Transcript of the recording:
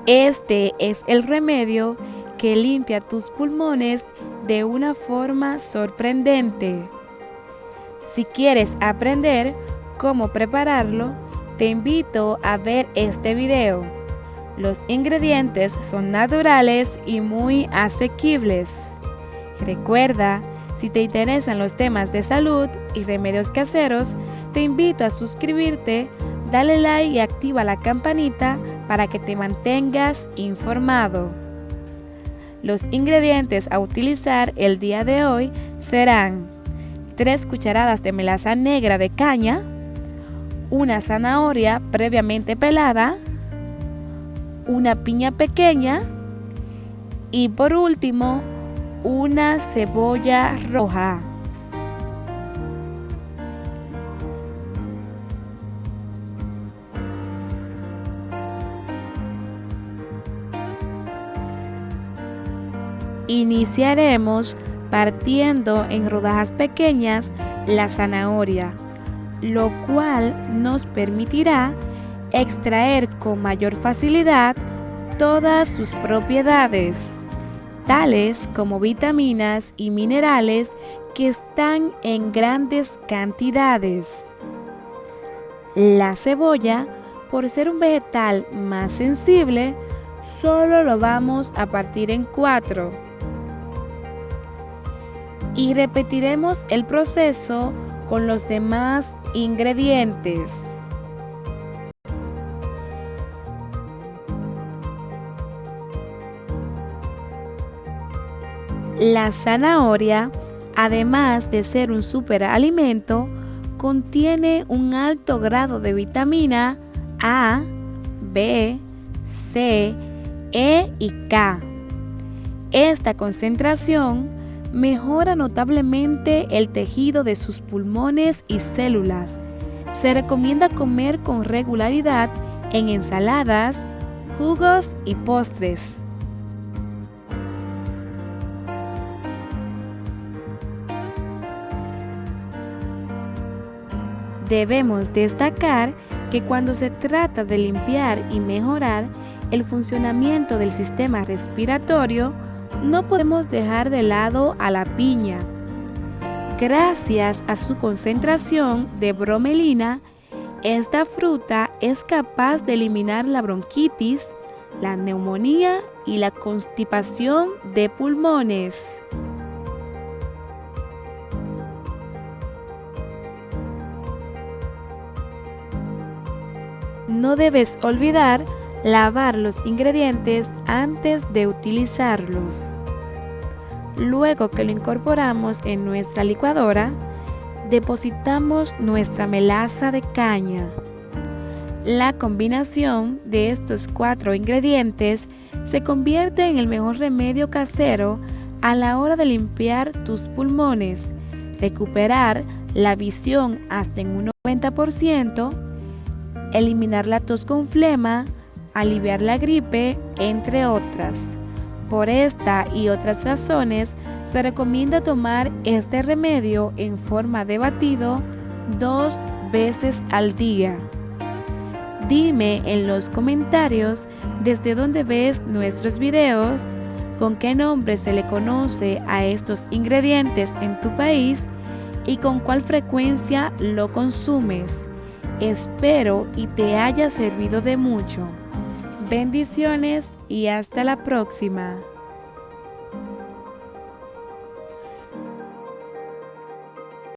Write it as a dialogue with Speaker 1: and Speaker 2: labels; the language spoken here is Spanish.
Speaker 1: Este es el remedio que limpia tus pulmones de una forma sorprendente. Si quieres aprender cómo prepararlo, te invito a ver este video. Los ingredientes son naturales y muy asequibles. Recuerda, si te interesan los temas de salud y remedios caseros, te invito a suscribirte, dale like y activa la campanita para que te mantengas informado. Los ingredientes a utilizar el día de hoy serán 3 cucharadas de melaza negra de caña, una zanahoria previamente pelada, una piña pequeña y por último una cebolla roja. Iniciaremos partiendo en rodajas pequeñas la zanahoria, lo cual nos permitirá extraer con mayor facilidad todas sus propiedades, tales como vitaminas y minerales que están en grandes cantidades. La cebolla, por ser un vegetal más sensible, solo lo vamos a partir en 4. Y repetiremos el proceso con los demás ingredientes. La zanahoria, además de ser un superalimento, contiene un alto grado de vitamina A, B, C, E y K. Esta concentración mejora notablemente el tejido de sus pulmones y células. Se recomienda comer con regularidad en ensaladas, jugos y postres. Debemos destacar que cuando se trata de limpiar y mejorar el funcionamiento del sistema respiratorio, no podemos dejar de lado a la piña. Gracias a su concentración de bromelina, esta fruta es capaz de eliminar la bronquitis, la neumonía y la constipación de pulmones. No debes olvidar lavar los ingredientes antes de utilizarlos. Luego que lo incorporamos en nuestra licuadora, depositamos nuestra melaza de caña. La combinación de estos 4 ingredientes se convierte en el mejor remedio casero a la hora de limpiar tus pulmones, recuperar la visión hasta en un 90%, eliminar la tos con flema, aliviar la gripe, entre otras. Por esta y otras razones, se recomienda tomar este remedio en forma de batido 2 veces al día. Dime en los comentarios desde dónde ves nuestros videos, con qué nombre se le conoce a estos ingredientes en tu país y con cuál frecuencia lo consumes. Espero y te haya servido de mucho. Bendiciones y hasta la próxima.